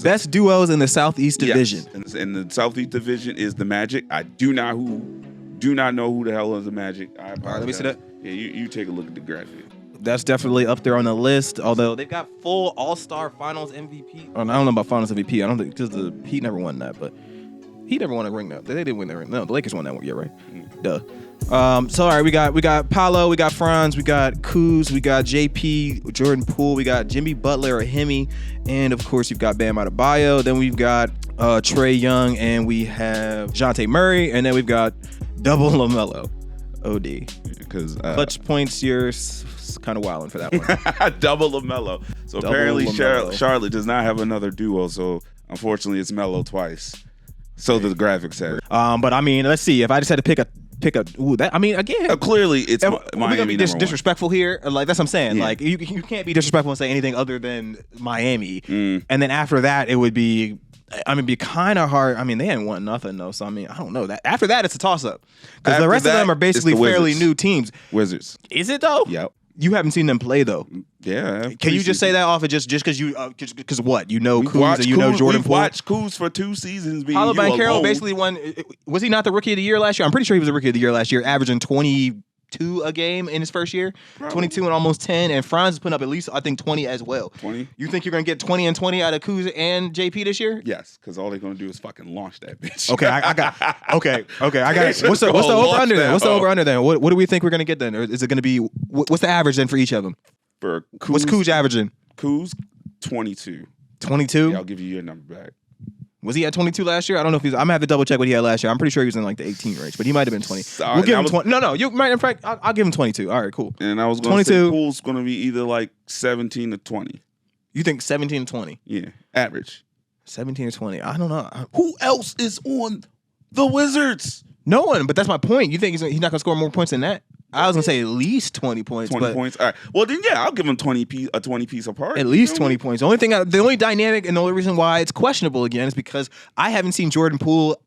Best duos in the Southeast Division. Yes. And the Southeast Division is the Magic. I do not know who the hell is the Magic. I apologize. All right, let me see that. Yeah, you take a look at the graphic. That's definitely up there on the list. Although they've got full All-Star Finals MVP. I don't know about Finals MVP. I don't think because the Heat never won that, but he never won a ring. Though they didn't win that ring. No, the Lakers won that one year, right? Duh. So all right, we got Paolo, we got Franz, we got Kuz, we got JP, Jordan Poole, we got Jimmy Butler or Hemi, and of course you've got Bam Adebayo. Then we've got Trae Young, and we have DeJounte Murray, and then we've got double LaMelo. OD. Because clutch points, you're kind of wilding for that one. Double LaMelo. So Double apparently LaMelo. Charlotte does not have another duo. So unfortunately, it's Melo twice. So the graphics said. But I mean, let's see. If I just had to pick a. I mean, again, clearly it's we're gonna be Miami disrespectful here. Like that's what I'm saying. Yeah. Like you can't be disrespectful and say anything other than Miami. And then after that, it would be. I mean, be kind of hard. I mean, they ain't won nothing though. So I mean, I don't know that. After that, it's a toss up because the rest of them are basically fairly new teams. Wizards. Is it though? Yep. You haven't seen them play though. Yeah. Can you just say that off of just because you because what you know Kuz and you know Jordan Poole? We've watched Kuz for 2 seasons. Paolo Banchero basically won. Was he not the Rookie of the Year last year? I'm pretty sure he was the Rookie of the Year last year, averaging 22 a game in his first year. Probably. 22 and almost 10. And Franz is putting up at least I think 20 as well. 20. You think you're gonna get 20 and 20 out of Kuz and JP this year? Yes, because all they're gonna do is fucking launch that bitch. Okay, I got. Okay, I got. What's the over under then? What's the over under then? What do we think we're gonna get then? Or is it gonna be what's the average then for each of them? For Kuz, what's Kuz averaging? Kuz 22. 22. Yeah, I'll give you your number back. Was he at 22 last year? I don't know if he's. I'm gonna have to double check what he had last year. I'm pretty sure he was in like the 18 range, but he might have been 20. Sorry, we'll give him 20. No. You might. In fact, I'll give him 22. All right, cool. And I was going to say Poole's going to be either like 17 to 20. You think 17 to 20? Yeah, average. 17 to 20. I don't know. Who else is on the Wizards? No one. But that's my point. You think he's not going to score more points than that? I was going to say at least 20 points. 20 points. All right. Well, then, yeah, I'll give him a 20 piece apart. At least 20 points. The only dynamic and the only reason why it's questionable again is because I haven't seen Jordan Poole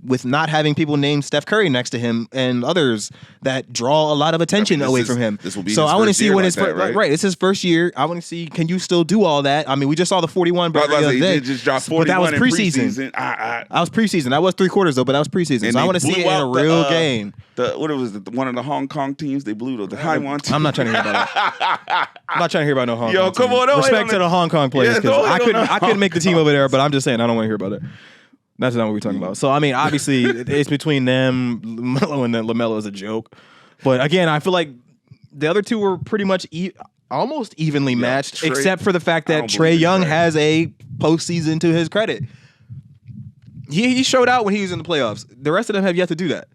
with not having people named Steph Curry next to him and others that draw a lot of attention away from him. This will be so his I want to first see year when like it's that, right? right. It's his first year. I want to see can you still do all that? I mean, we just saw the 41 burger the other day. He just dropped 41 but that was preseason. I was preseason. That was 3/4 though, but that was preseason. So I want to see it in a real game. One of the Hong Kong teams they blew the Taiwan team. I'm not trying to hear about that. I'm not trying to hear about no Hong Kong. Yo, come on, respect to the Hong Kong players because I couldn't make the team over there, but I'm just saying I don't want to hear about it. That's not what we're talking about. So, I mean, obviously, it's between them. LaMelo and LaMelo is a joke. But, again, I feel like the other two were pretty much almost evenly matched, except for the fact that Trae Young has a postseason to his credit. He showed out when he was in the playoffs. The rest of them have yet to do that.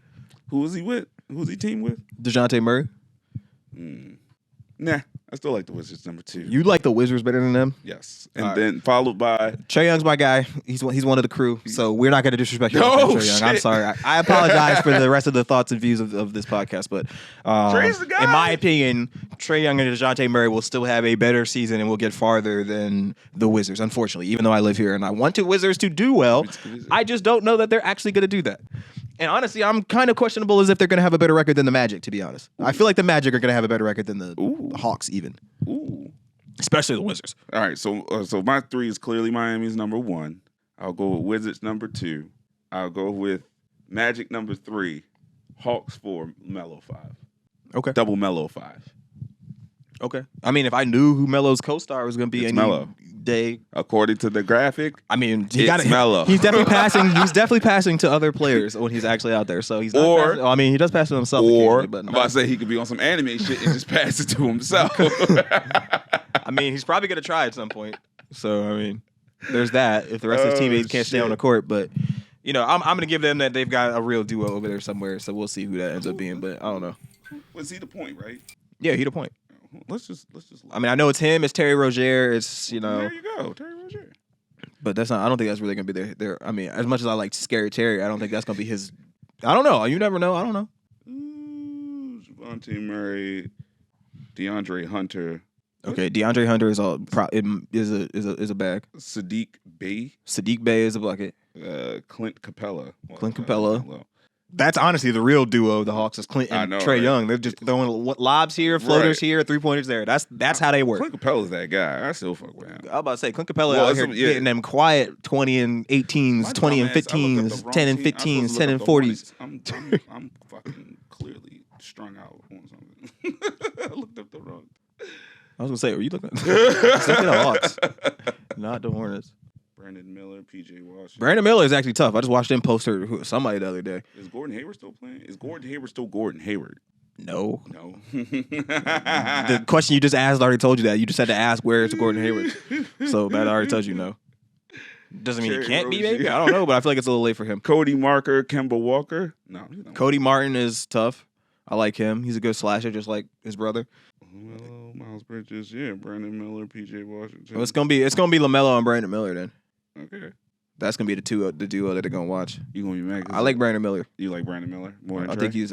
Who was he with? Who was he team with? DeJounte Murray. Nah, I still like the Wizards number 2. You like the Wizards better than them? Yes. And then followed by... Trae Young's my guy. He's one of the crew, so we're not going to disrespect Trae Young. I'm sorry. I apologize for the rest of the thoughts and views of this podcast, but Trae's the guy. In my opinion, Trae Young and DeJounte Murray will still have a better season and will get farther than the Wizards, unfortunately, even though I live here and I want the Wizards to do well. I just don't know that they're actually going to do that. And honestly, I'm kind of questionable as if they're going to have a better record than the Magic, to be honest. I feel like the Magic are going to have a better record than the Hawks even. Ooh. Especially the Wizards. All right, so my 3 is clearly Miami's number 1. I'll go with Wizards number 2. I'll go with Magic number 3. Hawks 4. Melo 5. Okay. Double Melo 5. Okay. I mean, if I knew who Melo's co-star was going to be any Melo. day. According to the graphic, I mean, Melo. He's definitely passing. He's definitely passing to other players when he's actually out there. So he's not he does pass to himself. But I'm about to say he could be on some anime shit and just pass it to himself. I mean, he's probably going to try at some point. So I mean, there's that. If the rest of his teammates can't stay on the court, but I'm going to give them that they've got a real duo over there somewhere. So we'll see who that ends up being. But I don't know. Was he the point, right? Yeah, he the point. Let's just. I mean, I know it's him. It's Terry Rozier. It's There you go, Terry Rozier. But that's not. I don't think that's really gonna be their. I mean, as much as I like Scary Terry, I don't think that's gonna be his. I don't know. You never know. I don't know. Javonte Murray, DeAndre Hunter. Okay, DeAndre Hunter is is a bag. Sadiq Bey. Sadiq Bey is a bucket. Clint Capella. Clint Capella. That's honestly the real duo of the Hawks is Clint and Trae Young. They're just throwing lobs here, floaters here, 3-pointers there. That's how they work. Clint Capella's that guy. I still fuck with him. I was about to say Clint Capella out here getting them quiet 20 and 18s, 20 and 15s, 10 and 15s, 10 and 40s. I'm fucking clearly strung out on something. I looked up the wrong. I was gonna say, are you looking at the Hawks? Not the Hornets. Brandon Miller, PJ Washington. Brandon Miller is actually tough. I just watched him poster somebody the other day. Is Gordon Hayward still playing? Is Gordon Hayward still Gordon Hayward? No. The question you just asked already told you that. You just had to ask where is Gordon Hayward. So that already tells you no. Doesn't mean he can't be, maybe. I don't know, but I feel like it's a little late for him. Cody Marker, Kemba Walker. No. Cody Martin is tough. I like him. He's a good slasher, just like his brother. Well, Miles Bridges, Brandon Miller, PJ Washington. Well, it's gonna be LaMelo and Brandon Miller then. Okay. That's gonna be the duo that they're gonna watch. You gonna be mad? I like Brandon Miller. You like Brandon Miller more than Trae? I think he's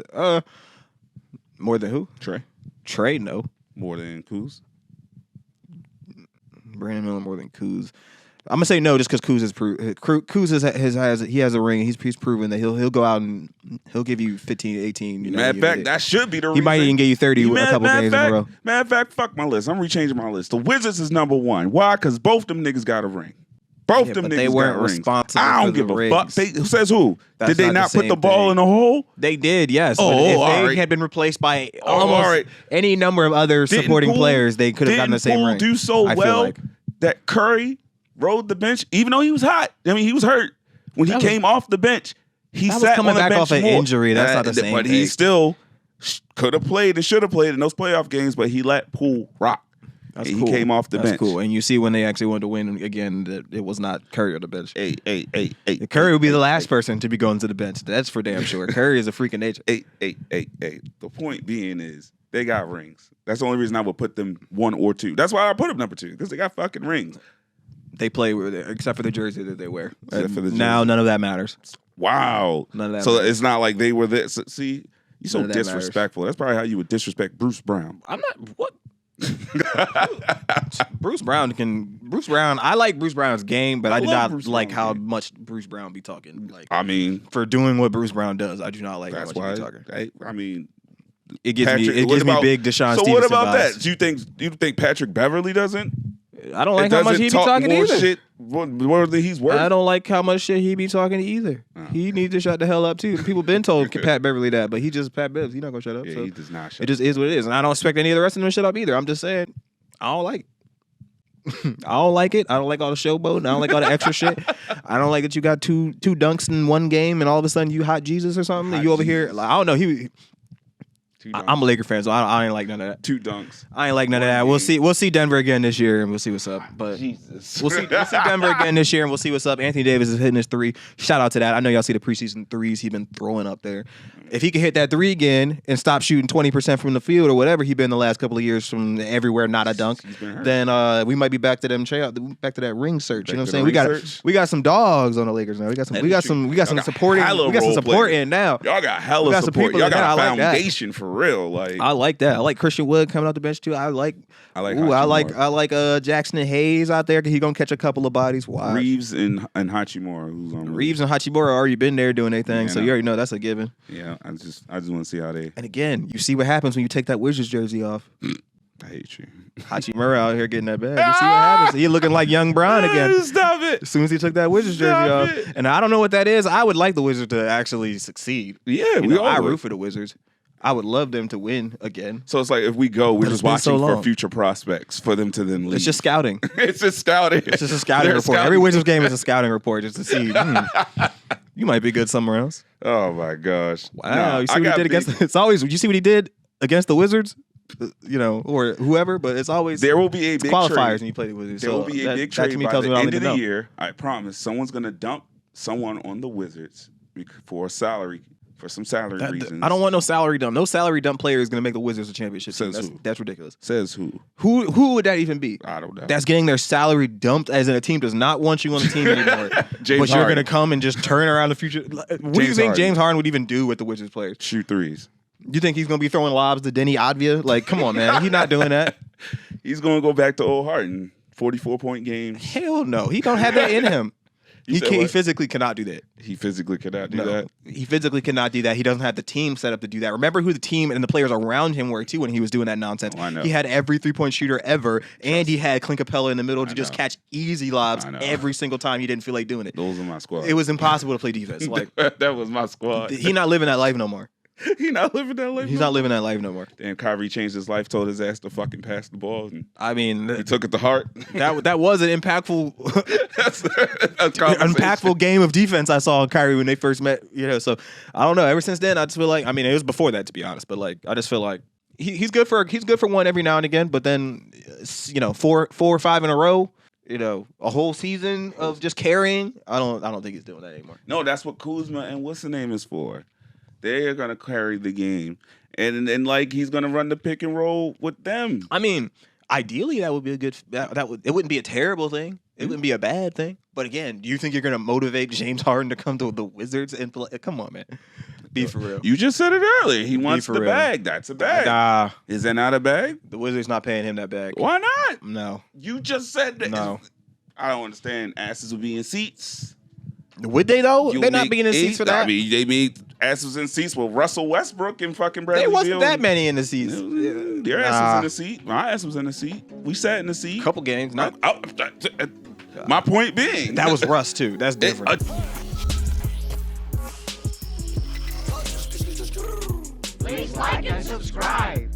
more than who? Trae, no. More than Kuz? Brandon Miller more than Kuz. I'm gonna say no, just because Kuz has a ring. He's proven that he'll go out and he'll give you 15, 18. Matter of fact, that should be the reason. He might even give you 30 a couple games in a row. Matter of fact, fuck my list. I'm rechanging my list. The Wizards is number one. Why? Because both them niggas got a ring. Both them niggas they weren't got rings. responsible. I don't give a fuck. Who says who? That's did they not put the ball in the hole? They did, yes. If they had been replaced by almost any number of other supporting players, they could have gotten the same ring. Didn't Poole do so well that Curry rode the bench, even though he was hot? I mean, he was hurt. When he came off the bench, he sat on the bench more. That was coming back off an injury. That's not the same But he still could have played and should have played in those playoff games, but he let Poole rock. That's he cool. came off the bench. That's cool. And you see when they actually wanted to win again, that it was not Curry on the bench. Hey. Curry would be the last person to be going to the bench. That's for damn sure. Curry is a freak of nature. Hey. The point being is they got rings. That's the only reason I would put them 1 or 2. That's why I put them number 2, because they got fucking rings. They play with it, except for the jersey that they wear. Now none of that matters. Wow. None of that so matters. It's not like they were there. See, you're so disrespectful. That's probably how you would disrespect Bruce Brown. I'm not. What? Bruce Brown. I like Bruce Brown's game, but I do not like how much Bruce Brown be talking. Like, I mean, for doing what Bruce Brown does, I do not like how much he be talking. I mean, it gives me big Deshaun Stevenson. So what about vibes. that? Do you think Patrick Beverly doesn't? I don't like how much he be talking either. Shit, what he's worth. I don't like how much shit he be talking either. He needs to shut the hell up too. People been told Pat Beverly that, but he just Pat Bev. He's not gonna shut up. Yeah, so he does not shut up. It just is what it is, and I don't expect any of the rest of them to shut up either. I'm just saying, I don't like it. I don't like it. I don't like all the showboat. I don't like all the extra shit. I don't like that you got two dunks in one game, and all of a sudden you hot Jesus or something. You over here, like, I don't know. I'm a Laker fan, so I ain't like none of that. 2 dunks. I ain't like none of that. We'll see Denver again this year, and we'll see what's up. But Jesus. We'll see Denver again this year, and we'll see what's up. Anthony Davis is hitting his 3. Shout out to that. I know y'all see the preseason 3s he's been throwing up there. If he can hit that 3 again and stop shooting 20% from the field or whatever he's been the last couple of years from everywhere, not a dunk, then we might be back to that ring search. You know what I'm saying? We got some dogs on the Lakers now. We got some support in now. Y'all got hella support. Y'all got a foundation for real. Like, I like that. I like Christian Wood coming off the bench too. I like Jackson and Hayes out there. He gonna catch a couple of bodies. Watch. Reeves and Hachimura, who's on. Reeves and Hachimura already been there doing their thing, so you already know that's a given. Yeah, I just want to see how they. And again, you see what happens when you take that Wizards jersey off. I hate you. Hachimura out here getting that bag. You see what happens? He looking like young Brown again. Stop it. As soon as he took that Wizards jersey off, and I don't know what that is. I would like the Wizards to actually succeed. Yeah, I root for the Wizards. I would love them to win again. So it's like if we go, we're just watching for future prospects for them to then leave. It's just scouting. It's just scouting. It's just a scouting report. Every Wizards game is a scouting report just to see. You might be good somewhere else. Oh my gosh! Wow, you see what he did against? It's always. You see what he did against the Wizards? Or whoever, but it's always there will be a big qualifiers trade. when you play the Wizards. There will be a big trade by the end of the year. I promise. Someone's gonna dump someone on the Wizards for some salary reasons. I don't want no salary dump. No salary dump player is going to make the Wizards a championship team. That's ridiculous. Says who? Who would that even be? I don't know. That's getting their salary dumped, as in a team does not want you on the team anymore. But you're going to come and just turn around the future. What do you think James Harden would even do with the Wizards players? Shoot threes. You think he's going to be throwing lobs to Denny Advia? Like, come on, man. He's not doing that. He's going to go back to old Harden. 44-point games. Hell no. He don't have that in him. You He said can't, he what? physically cannot do that. He physically cannot do that. He physically cannot do that. He doesn't have the team set up to do that. Remember who the team and the players around him were too when he was doing that nonsense. Oh, I know. He had every 3-point shooter ever, and he had Clint Capella in the middle to just know. catch easy lobs I know. every single time he didn't feel like doing it. Those are my squad. It was impossible to play defense. Like that was my squad. he not living that life no more. He not living that life. He's not living that life no more. Damn, Kyrie changed his life, told his ass to fucking pass the ball, and I mean, he took it to heart. that was an impactful That's conversation. impactful game of defense I saw on Kyrie when they first met. So I don't know. Ever since then, I just feel like, I mean, it was before that to be honest, but like I just feel like he's good for one every now and again. But then 4 or 5 in a row, a whole season of just carrying. I don't think he's doing that anymore. No, that's what Kuzma and what's the name is for. They are gonna carry the game, and like he's gonna run the pick and roll with them. I mean, ideally that would be a good. It wouldn't be a terrible thing. It wouldn't be a bad thing. But again, do you think you're gonna motivate James Harden to come to the Wizards and play? Come on, man. Be for real. You just said it earlier. He wants the bag. That's a bag. Nah, Is that not a bag? the Wizards not paying him that bag. Why not? No. You just said that. No. I don't understand. Asses will be in seats. Would they though? You'll They're not make being in seats for that. I mean, they made asses in seats with Russell Westbrook and fucking Bradley There wasn't Beal. that many in the seats. Your ass was in the seat. My ass was in the seat. We sat in the seat. Couple games. Not My point being, that was Russ too. That's different. Please like and subscribe.